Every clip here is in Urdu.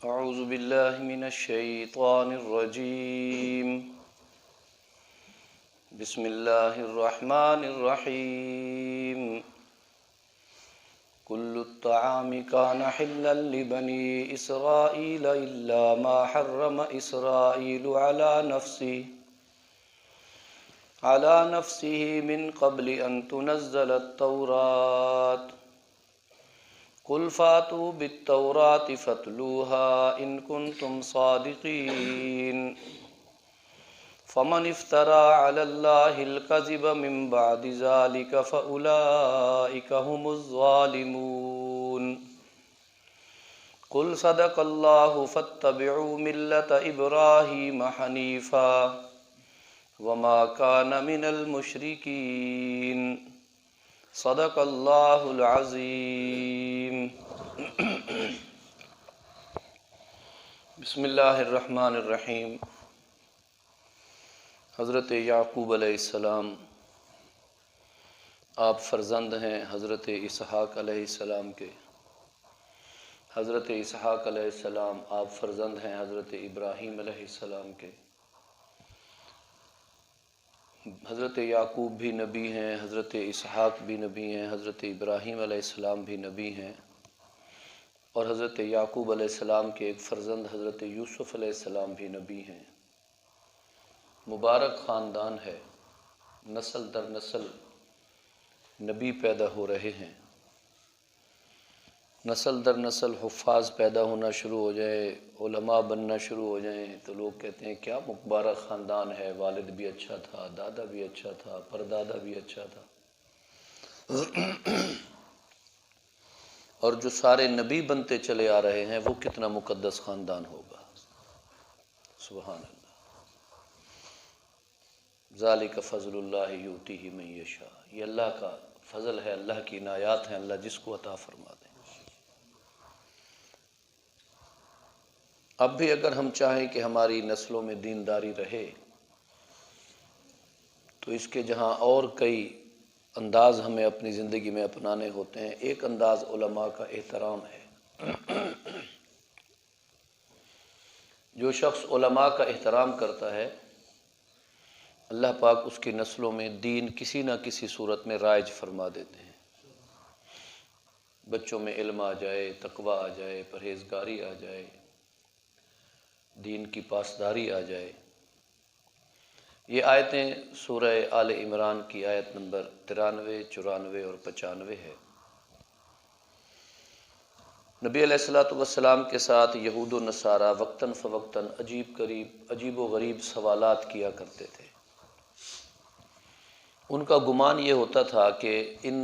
اعوذ باللہ من الشیطان الرجیم بسم اللہ الرحمن الرحیم کل الطعام کان حلا لبنی اسرائیل الا ما حرم اسرائیل على نفسه من قبل ان تنزل التوراة قل فاتوا بالتوراة فاتلوها إن كنتم صادقين فمن افترى على الله الكذب من بعد ذلك فأولئك هم الظالمون قل صدق الله فاتبعوا ملة إبراهيم حنيفا وما كان من المشركين صدق اللہ العظیم۔ بسم اللہ الرحمن الرحیم۔ حضرت یعقوب علیہ السلام آپ فرزند ہیں حضرت اسحاق علیہ السلام کے۔ حضرت اسحاق علیہ السلام آپ فرزند ہیں حضرت ابراہیم علیہ السلام کے۔ حضرت یعقوب بھی نبی ہیں، حضرت اسحاق بھی نبی ہیں، حضرت ابراہیم علیہ السلام بھی نبی ہیں، اور حضرت یعقوب علیہ السلام کے ایک فرزند حضرت یوسف علیہ السلام بھی نبی ہیں۔ مبارک خاندان ہے، نسل در نسل نبی پیدا ہو رہے ہیں، نسل در نسل حفاظ پیدا ہونا شروع ہو جائے، علماء بننا شروع ہو جائیں تو لوگ کہتے ہیں کیا مبارک خاندان ہے، والد بھی اچھا تھا، دادا بھی اچھا تھا، پردادا بھی اچھا تھا۔ اور جو سارے نبی بنتے چلے آ رہے ہیں وہ کتنا مقدس خاندان ہوگا، سبحان اللہ۔ ذالک فضل اللہ یؤتیہ من یشاء، یہ اللہ کا فضل ہے، اللہ کی عنایات ہیں، اللہ جس کو عطا فرما دے۔ اب بھی اگر ہم چاہیں کہ ہماری نسلوں میں دینداری رہے تو اس کے جہاں اور کئی انداز ہمیں اپنی زندگی میں اپنانے ہوتے ہیں، ایک انداز علماء کا احترام ہے۔ جو شخص علماء کا احترام کرتا ہے اللہ پاک اس کی نسلوں میں دین کسی نہ کسی صورت میں رائج فرما دیتے ہیں۔ بچوں میں علم آ جائے، تقوی آ جائے، پرہیزگاری آ جائے، دین کی پاسداری آ جائے۔ یہ آیتیں سورہ آل عمران کی آیت نمبر 93، 94 اور 95 ہے۔ نبی علیہ الصلوۃ والسلام کے ساتھ یہود و نصارہ وقتاً فوقتاً عجیب و غریب سوالات کیا کرتے تھے۔ ان کا گمان یہ ہوتا تھا کہ ان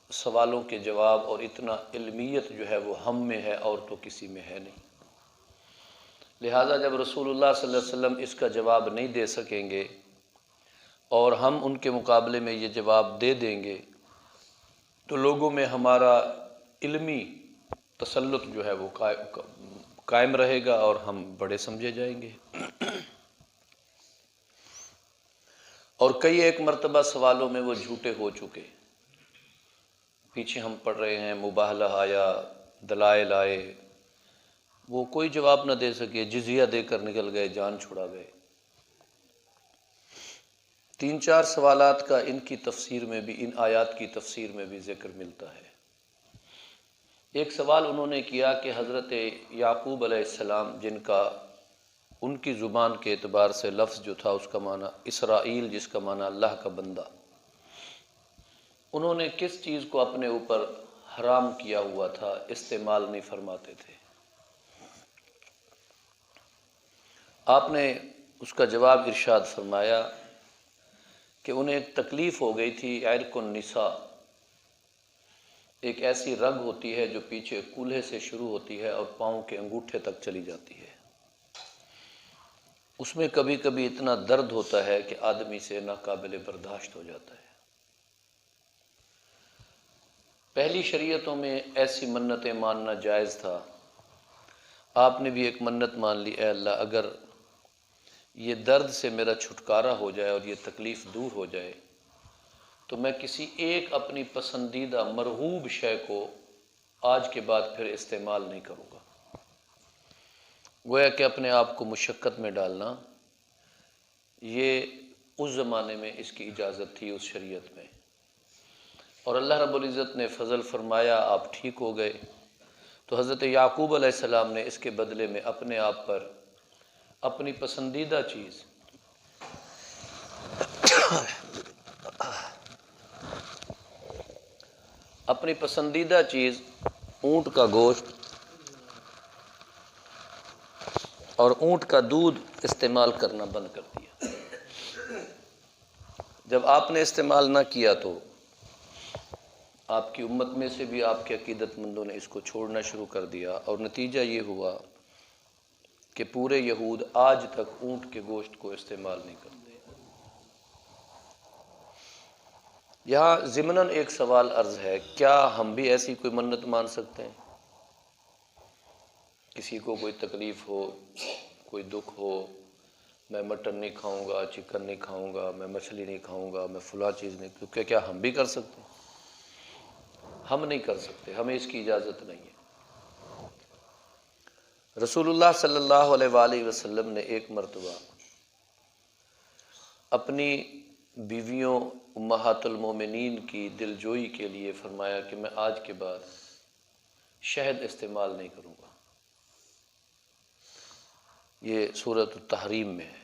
سوالوں کے جواب اور اتنا علمیت جو ہے وہ ہم میں ہے اور تو کسی میں ہے نہیں، لہٰذا جب رسول اللہ صلی اللہ علیہ وسلم اس کا جواب نہیں دے سکیں گے اور ہم ان کے مقابلے میں یہ جواب دے دیں گے تو لوگوں میں ہمارا علمی تسلط جو ہے وہ قائم رہے گا اور ہم بڑے سمجھے جائیں گے۔ اور کئی ایک مرتبہ سوالوں میں وہ جھوٹے ہو چکے، پیچھے ہم پڑھ رہے ہیں، مباہلہ آیا، دلائل آئے، وہ کوئی جواب نہ دے سکے، جزیہ دے کر نکل گئے، جان چھڑا گئے۔ 3-4 سوالات کا ان کی تفسیر میں بھی، ان آیات کی تفسیر میں بھی ذکر ملتا ہے۔ ایک سوال انہوں نے کیا کہ حضرت یعقوب علیہ السلام، جن کا ان کی زبان کے اعتبار سے لفظ جو تھا اس کا معنی اسرائیل، جس کا معنی اللہ کا بندہ، انہوں نے کس چیز کو اپنے اوپر حرام کیا ہوا تھا، استعمال نہیں فرماتے تھے۔ آپ نے اس کا جواب ارشاد فرمایا کہ انہیں ایک تکلیف ہو گئی تھی، عرق النساء، ایک ایسی رگ ہوتی ہے جو پیچھے کولہے سے شروع ہوتی ہے اور پاؤں کے انگوٹھے تک چلی جاتی ہے، اس میں کبھی کبھی اتنا درد ہوتا ہے کہ آدمی سے ناقابل برداشت ہو جاتا ہے۔ پہلی شریعتوں میں ایسی منتیں ماننا جائز تھا۔ آپ نے بھی ایک منت مان لی، اے اللہ اگر یہ درد سے میرا چھٹکارا ہو جائے اور یہ تکلیف دور ہو جائے تو میں کسی ایک اپنی پسندیدہ مرغوب شے کو آج کے بعد پھر استعمال نہیں کروں گا۔ گویا کہ اپنے آپ کو مشقت میں ڈالنا، یہ اس زمانے میں اس کی اجازت تھی اس شریعت میں، اور اللہ رب العزت نے فضل فرمایا، آپ ٹھیک ہو گئے، تو حضرت یعقوب علیہ السلام نے اس کے بدلے میں اپنے آپ پر اپنی پسندیدہ چیز اونٹ کا گوشت اور اونٹ کا دودھ استعمال کرنا بند کر دیا۔ جب آپ نے استعمال نہ کیا تو آپ کی امت میں سے بھی آپ کے عقیدت مندوں نے اس کو چھوڑنا شروع کر دیا، اور نتیجہ یہ ہوا کہ پورے یہود آج تک اونٹ کے گوشت کو استعمال نہیں کرتے۔ یہاں ضمناً ایک سوال عرض ہے، کیا ہم بھی ایسی کوئی منت مان سکتے ہیں؟ کسی کو کوئی تکلیف ہو، کوئی دکھ ہو، میں مٹن نہیں کھاؤں گا، چکن نہیں کھاؤں گا، میں مچھلی نہیں کھاؤں گا، میں فلاں چیز نہیں، کیونکہ کیا ہم بھی کر سکتے ہیں؟ ہم نہیں کر سکتے، ہمیں اس کی اجازت نہیں ہے۔ رسول اللہ صلی اللہ علیہ وآلہ وسلم نے ایک مرتبہ اپنی بیویوں امہات المومنین کی دلجوئی کے لیے فرمایا کہ میں آج کے بعد شہد استعمال نہیں کروں گا۔ یہ سورۃ التحریم میں ہے۔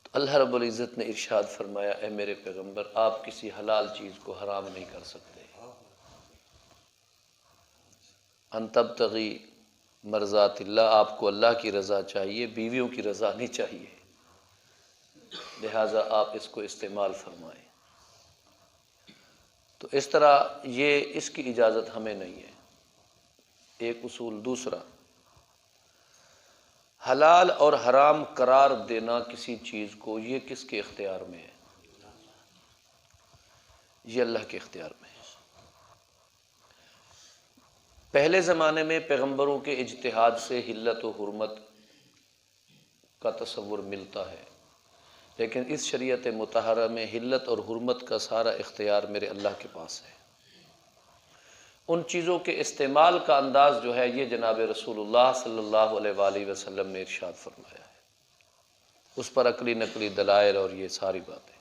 تو اللہ رب العزت نے ارشاد فرمایا، اے میرے پیغمبر، آپ کسی حلال چیز کو حرام نہیں کر سکتے۔ ان تبتغی مرضات اللہ، آپ کو اللہ کی رضا چاہیے، بیویوں کی رضا نہیں چاہیے، لہٰذا آپ اس کو استعمال فرمائیں۔ تو اس طرح یہ اس کی اجازت ہمیں نہیں ہے، ایک اصول۔ دوسرا، حلال اور حرام قرار دینا کسی چیز کو، یہ کس کے اختیار میں ہے؟ یہ اللہ کے اختیار میں ہے۔ پہلے زمانے میں پیغمبروں کے اجتہاد سے حلت و حرمت کا تصور ملتا ہے، لیکن اس شریعت مطہرہ میں حلت اور حرمت کا سارا اختیار میرے اللہ کے پاس ہے۔ ان چیزوں کے استعمال کا انداز جو ہے، یہ جناب رسول اللہ صلی اللہ علیہ وآلہ وسلم نے ارشاد فرمایا ہے، اس پر عقلی نقلی دلائل اور یہ ساری باتیں۔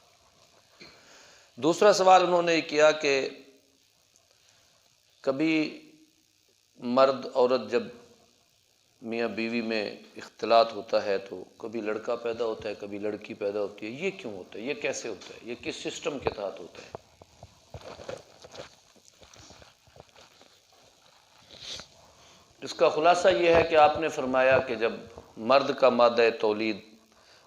دوسرا سوال انہوں نے کیا کہ کبھی مرد عورت جب میاں بیوی میں اختلاط ہوتا ہے تو کبھی لڑکا پیدا ہوتا ہے، کبھی لڑکی پیدا ہوتی ہے، یہ کیوں ہوتا ہے؟ یہ کیسے ہوتا ہے؟ یہ کس سسٹم کے تحت ہوتا ہے؟ اس کا خلاصہ یہ ہے کہ آپ نے فرمایا کہ جب مرد کا مادہ تولید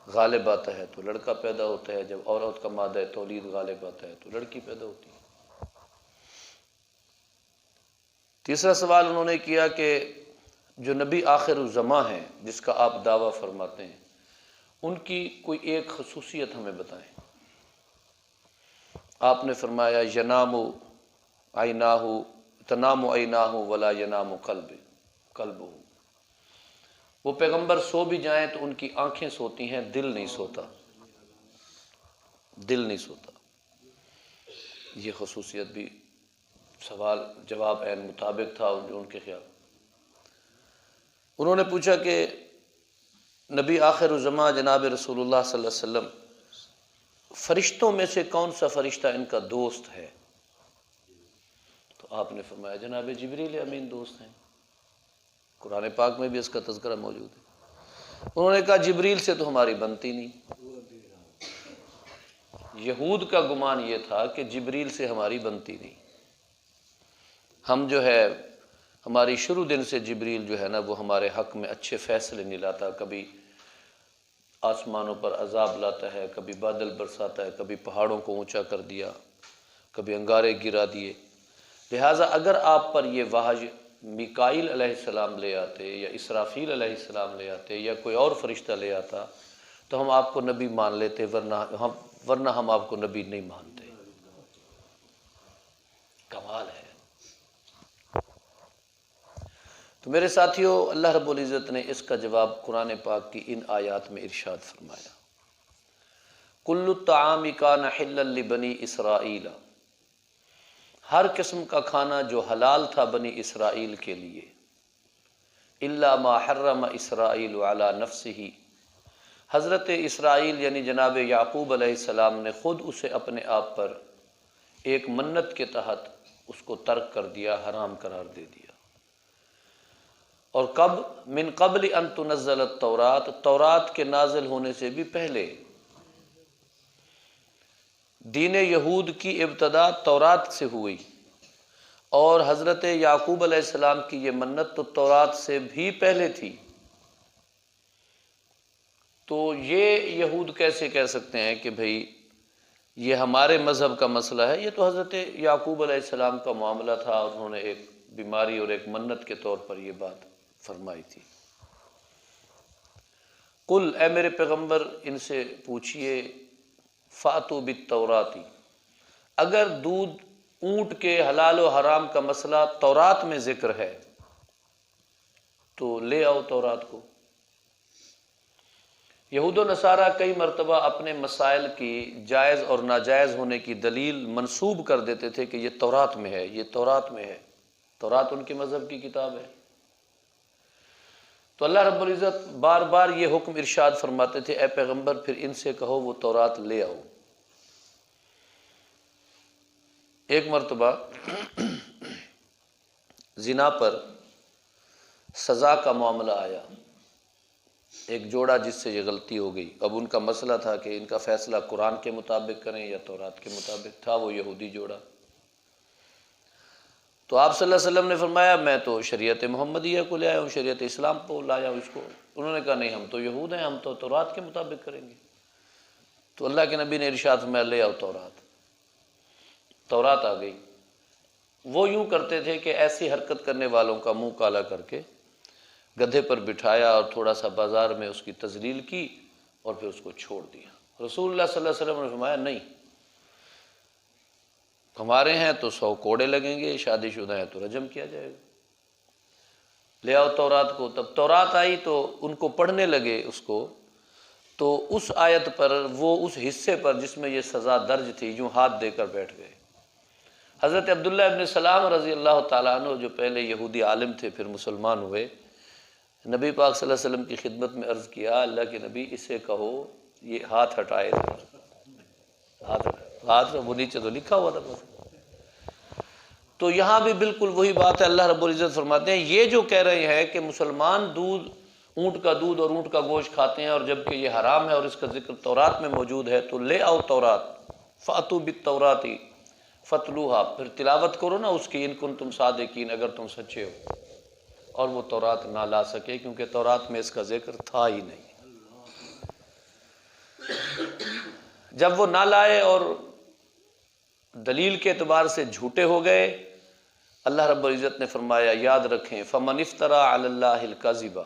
غالب آتا ہے تو لڑکا پیدا ہوتا ہے، جب عورت کا مادہ تولید غالب آتا ہے تو لڑکی پیدا ہوتی ہے۔ تیسرا سوال انہوں نے کیا کہ جو نبی آخر الزماں ہیں جس کا آپ دعویٰ فرماتے ہیں، ان کی کوئی ایک خصوصیت ہمیں بتائیں۔ آپ نے فرمایا، تنام عیناہ ولا ینام قلبہ۔ وہ پیغمبر سو بھی جائیں تو ان کی آنکھیں سوتی ہیں، دل نہیں سوتا، دل نہیں سوتا۔ یہ خصوصیت بھی سوال جواب عین مطابق تھا جو ان کے خیال۔ انہوں نے پوچھا کہ نبی آخر الزماں جناب رسول اللہ صلی اللہ علیہ وسلم، فرشتوں میں سے کون سا فرشتہ ان کا دوست ہے؟ تو آپ نے فرمایا جناب جبریل امین دوست ہیں، قرآن پاک میں بھی اس کا تذکرہ موجود ہے۔ انہوں نے کہا جبریل سے تو ہماری بنتی نہیں۔ یہود کا گمان یہ تھا کہ جبریل سے ہماری بنتی نہیں، ہم جو ہے ہماری شروع دن سے جبریل جو ہے نا وہ ہمارے حق میں اچھے فیصلے نہیں لاتا، کبھی آسمانوں پر عذاب لاتا ہے، کبھی بادل برساتا ہے، کبھی پہاڑوں کو اونچا کر دیا، کبھی انگارے گرا دیے۔ لہٰذا اگر آپ پر یہ وحی میکائیل علیہ السلام لے آتے یا اسرافیل علیہ السلام لے آتے یا کوئی اور فرشتہ لے آتا تو ہم آپ کو نبی مان لیتے، ورنہ ہم آپ کو نبی نہیں مانتے۔ کمال ہے۔ تو میرے ساتھیوں، اللہ رب العزت نے اس کا جواب قرآن پاک کی ان آیات میں ارشاد فرمایا، کل الطعام کان حلا لبنی اسرائیل، ہر قسم کا کھانا جو حلال تھا بنی اسرائیل کے لیے، الا ما حرم اسرائیل علی نفسہ، حضرت اسرائیل یعنی جناب یعقوب علیہ السلام نے خود اسے اپنے آپ پر ایک منت کے تحت اس کو ترک کر دیا، حرام قرار دے دیا۔ اور کب؟ من قبل ان تنزل التورات، تورات کے نازل ہونے سے بھی پہلے۔ دین یہود کی ابتدا تورات سے ہوئی، اور حضرت یعقوب علیہ السلام کی یہ منت تو تورات سے بھی پہلے تھی۔ تو یہ یہود کیسے کہہ سکتے ہیں کہ بھئی یہ ہمارے مذہب کا مسئلہ ہے؟ یہ تو حضرت یعقوب علیہ السلام کا معاملہ تھا، اور انہوں نے ایک بیماری اور ایک منت کے طور پر یہ بات فرمائی تھی۔ قل، اے میرے پیغمبر ان سے پوچھئے، فاتوا بالتوراۃ، اگر دودھ اونٹ کے حلال و حرام کا مسئلہ تورات میں ذکر ہے تو لے آؤ تورات کو۔ یہود و نصارہ کئی مرتبہ اپنے مسائل کی جائز اور ناجائز ہونے کی دلیل منسوب کر دیتے تھے کہ یہ تورات میں ہے، یہ تورات میں ہے۔ تورات ان کے مذہب کی کتاب ہے۔ تو اللہ رب العزت بار بار یہ حکم ارشاد فرماتے تھے، اے پیغمبر پھر ان سے کہو وہ تورات لے آؤ۔ ایک مرتبہ زنا پر سزا کا معاملہ آیا، ایک جوڑا جس سے یہ غلطی ہو گئی۔ اب ان کا مسئلہ تھا کہ ان کا فیصلہ قرآن کے مطابق کریں یا تورات کے مطابق، تھا وہ یہودی جوڑا۔ تو آپ صلی اللہ علیہ وسلم نے فرمایا میں تو شریعت محمدیہ کو لے آیا ہوں، شریعت اسلام کو لایا ہوں اس کو۔ انہوں نے کہا نہیں، ہم تو یہود ہیں، ہم تو تورات کے مطابق کریں گے۔ تو اللہ کے نبی نے ارشاد فرمایا لے آؤ تورات۔ تورات آ گئی۔ وہ یوں کرتے تھے کہ ایسی حرکت کرنے والوں کا منہ کالا کر کے گدھے پر بٹھایا اور تھوڑا سا بازار میں اس کی تذلیل کی اور پھر اس کو چھوڑ دیا۔ رسول اللہ صلی اللہ علیہ وسلم نے فرمایا نہیں، ہمارے ہیں تو 100 کوڑے لگیں گے، شادی شدہ ہیں تو رجم کیا جائے گا۔ لے آؤ تورات کو۔ تب تورات آئی تو ان کو پڑھنے لگے اس کو، تو اس آیت پر، وہ اس حصے پر جس میں یہ سزا درج تھی، یوں ہاتھ دے کر بیٹھ گئے۔ حضرت عبداللہ ابن سلام رضی اللہ تعالیٰ عنہ جو پہلے یہودی عالم تھے پھر مسلمان ہوئے، نبی پاک صلی اللہ علیہ وسلم کی خدمت میں عرض کیا، اللہ کے نبی اسے کہو یہ ہاتھ ہٹائے ذرا، ہاتھ وہ نیچے تو لکھا ہوا تھا بس۔ تو یہاں بھی بالکل وہی بات ہے، اللہ رب العزت فرماتے ہیں یہ جو کہہ رہے ہیں کہ مسلمان دودھ، اونٹ کا دودھ اور اونٹ کا گوشت کھاتے ہیں اور جبکہ یہ حرام ہے اور اس کا ذکر تورات میں موجود ہے، تو لے آؤ تورات، فاتوا بالتوراۃ فتلوها، پھر تلاوت کرو نا اس کی، ان کنتم صادقین، اگر تم سچے ہو۔ اور وہ تورات نہ لا سکے کیونکہ تورات میں اس کا ذکر تھا ہی نہیں۔ جب وہ نہ لائے اور دلیل کے اعتبار سے جھوٹے ہو گئے، اللہ رب العزت نے فرمایا یاد رکھیں فمن افترى علی اللہ الکذب،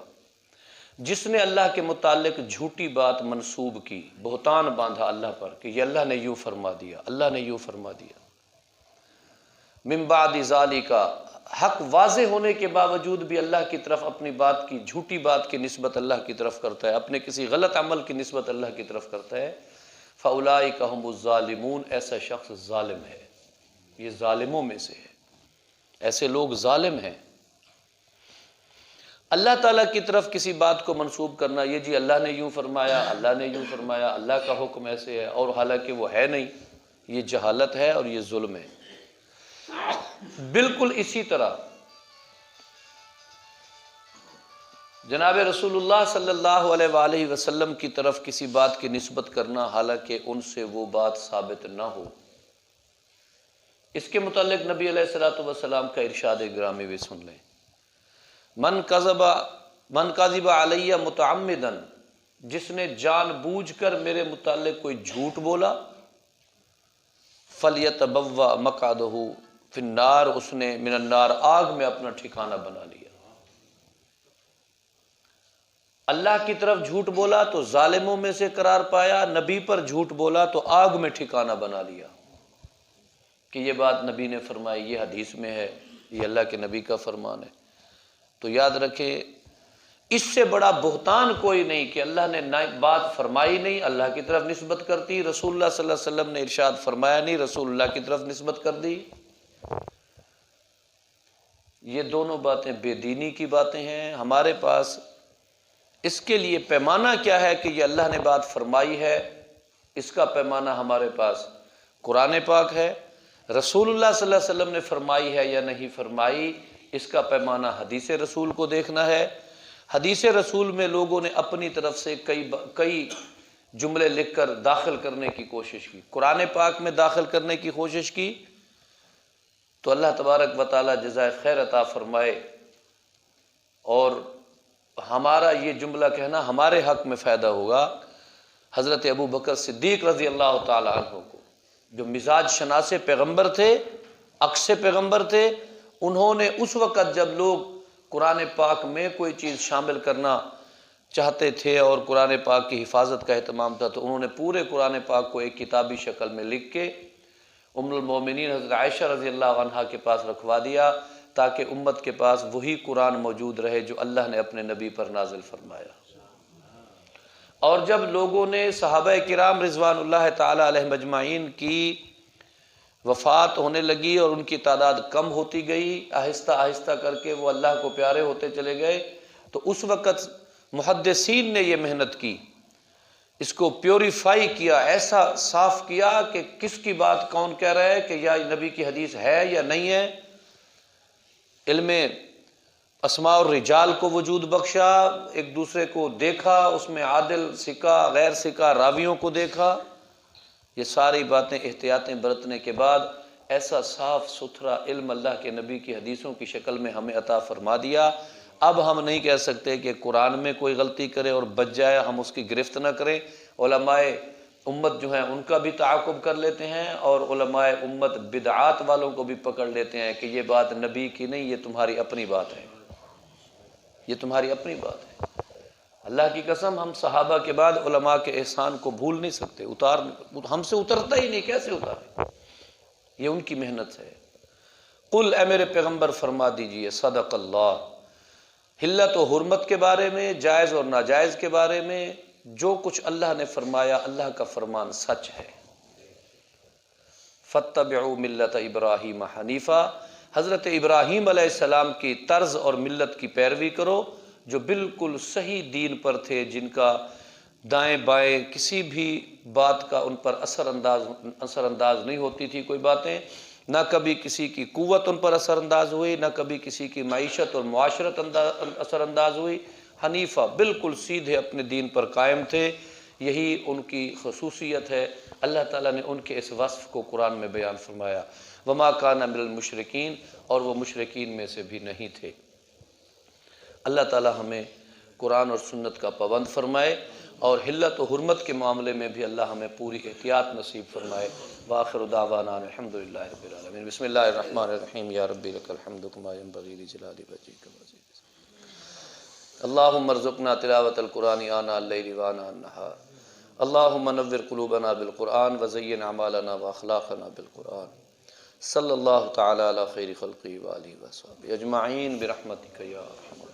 جس نے اللہ کے متعلق جھوٹی بات منسوب کی، بہتان باندھا اللہ پر کہ یہ اللہ نے یوں فرما دیا، اللہ نے یوں فرما دیا، من بعد ذالک، حق واضح ہونے کے باوجود بھی اللہ کی طرف اپنی بات کی، جھوٹی بات کی نسبت اللہ کی طرف کرتا ہے، اپنے کسی غلط عمل کی نسبت اللہ کی طرف کرتا ہے، فاولئک هم الظالمون، ایسا شخص ظالم ہے، یہ ظالموں میں سے ہے، ایسے لوگ ظالم ہیں۔ اللہ تعالیٰ کی طرف کسی بات کو منسوب کرنا، یہ جی اللہ نے یوں فرمایا، اللہ نے یوں فرمایا، اللہ کا حکم ایسے ہے، اور حالانکہ وہ ہے نہیں، یہ جہالت ہے اور یہ ظلم ہے۔ بالکل اسی طرح جناب رسول اللہ صلی اللہ علیہ وآلہ وسلم کی طرف کسی بات کی نسبت کرنا حالانکہ ان سے وہ بات ثابت نہ ہو، اس کے متعلق نبی علیہ الصلوۃ والسلام کا ارشاد گرامی بھی سن لیں، من کذب علی متعمدا، جس نے جان بوجھ کر میرے متعلق کوئی جھوٹ بولا، فلیتبوأ مقعدہ فی النار، اس نے من النار، آگ میں اپنا ٹھکانہ بنا لیا۔ اللہ کی طرف جھوٹ بولا تو ظالموں میں سے قرار پایا، نبی پر جھوٹ بولا تو آگ میں ٹھکانہ بنا لیا کہ یہ بات نبی نے فرمائی، یہ حدیث میں ہے، یہ اللہ کے نبی کا فرمان ہے۔ تو یاد رکھیں اس سے بڑا بہتان کوئی نہیں کہ اللہ نے بات فرمائی نہیں، اللہ کی طرف نسبت کرتی، رسول اللہ صلی اللہ علیہ وسلم نے ارشاد فرمایا نہیں، رسول اللہ کی طرف نسبت کر دی۔ یہ دونوں باتیں بے دینی کی باتیں ہیں۔ ہمارے پاس اس کے لیے پیمانہ کیا ہے کہ یہ اللہ نے بات فرمائی ہے، اس کا پیمانہ ہمارے پاس قرآن پاک ہے۔ رسول اللہ صلی اللہ علیہ وسلم نے فرمائی ہے یا نہیں فرمائی، اس کا پیمانہ حدیث رسول کو دیکھنا ہے۔ حدیث رسول میں لوگوں نے اپنی طرف سے کئی جملے لکھ کر داخل کرنے کی کوشش کی، قرآن پاک میں داخل کرنے کی کوشش کی، تو اللہ تبارک و تعالی جزائے خیر عطا فرمائے، اور ہمارا یہ جملہ کہنا ہمارے حق میں فائدہ ہوگا۔ حضرت ابو بکر صدیق رضی اللہ تعالی عنہ کو، جو مزاج شناس پیغمبر تھے، عکس پیغمبر تھے، انہوں نے اس وقت جب لوگ قرآن پاک میں کوئی چیز شامل کرنا چاہتے تھے اور قرآن پاک کی حفاظت کا اہتمام تھا، تو انہوں نے پورے قرآن پاک کو ایک کتابی شکل میں لکھ کے ام المومنین حضرت عائشہ رضی اللہ عنہا کے پاس رکھوا دیا، تاکہ امت کے پاس وہی قرآن موجود رہے جو اللہ نے اپنے نبی پر نازل فرمایا۔ اور جب لوگوں نے صحابہ کرام رضوان اللہ تعالی علیہ مجمعین کی وفات ہونے لگی اور ان کی تعداد کم ہوتی گئی، آہستہ آہستہ کر کے وہ اللہ کو پیارے ہوتے چلے گئے، تو اس وقت محدثین نے یہ محنت کی، اس کو پیوریفائی کیا، ایسا صاف کیا کہ کس کی بات کون کہہ رہا ہے، کہ یا نبی کی حدیث ہے یا نہیں ہے۔ علم اسماء الرجال کو وجود بخشا، ایک دوسرے کو دیکھا، اس میں عادل ثقہ غیر ثقہ راویوں کو دیکھا، یہ ساری باتیں احتیاطیں برتنے کے بعد ایسا صاف ستھرا علم اللہ کے نبی کی حدیثوں کی شکل میں ہمیں عطا فرما دیا۔ اب ہم نہیں کہہ سکتے کہ قرآن میں کوئی غلطی کرے اور بچ جائے، ہم اس کی گرفت نہ کریں۔ علماء امت جو ہیں ان کا بھی تعاقب کر لیتے ہیں، اور علماء امت بدعات والوں کو بھی پکڑ لیتے ہیں کہ یہ بات نبی کی نہیں، یہ تمہاری اپنی بات ہے، یہ تمہاری اپنی بات ہے۔ اللہ کی قسم، ہم صحابہ کے بعد علماء کے احسان کو بھول نہیں سکتے، ہم سے اترتا ہی نہیں، کیسے اتارے؟ یہ ان کی محنت ہے۔ قل، اے میرے پیغمبر فرما دیجئے، صدق اللہ، حلت و حرمت کے بارے میں، جائز اور ناجائز کے بارے میں جو کچھ اللہ نے فرمایا، اللہ کا فرمان سچ ہے۔ فاتبعوا ملت ابراہیم حنیفا، حضرت ابراہیم علیہ السلام کی طرز اور ملت کی پیروی کرو، جو بالکل صحیح دین پر تھے، جن کا دائیں بائیں کسی بھی بات کا ان پر اثر انداز نہیں ہوتی تھی کوئی باتیں، نہ کبھی کسی کی قوت ان پر اثر انداز ہوئی، نہ کبھی کسی کی معیشت اور معاشرت اثر انداز ہوئی۔ حنیفہ، بالکل سیدھے اپنے دین پر قائم تھے، یہی ان کی خصوصیت ہے۔ اللہ تعالیٰ نے ان کے اس وصف کو قرآن میں بیان فرمایا، وما کان من المشرکین، اور وہ مشرکین میں سے بھی نہیں تھے۔ اللہ تعالیٰ ہمیں قرآن اور سنت کا پابند فرمائے، اور حلت و حرمت کے معاملے میں بھی اللہ ہمیں پوری احتیاط نصیب فرمائے۔ وآخر دعوانا الحمدللہ رب العالمین۔ بسم اللہ الرحمن الرحیم۔ یا ربی لک الحمد کما ینبغی لجلال وجہک وعظیم۔ اللہم ارزقنا تلاوت القرآن آناء اللیل وآناء النہار، اللہم نور قلوبنا بالقرآن وزین اعمالنا واخلاقنا بالقرآن، صلی اللہ تعالی علی خیر خلقہ وآلہ وصحبہ اجمعین برحمتک یا ارحم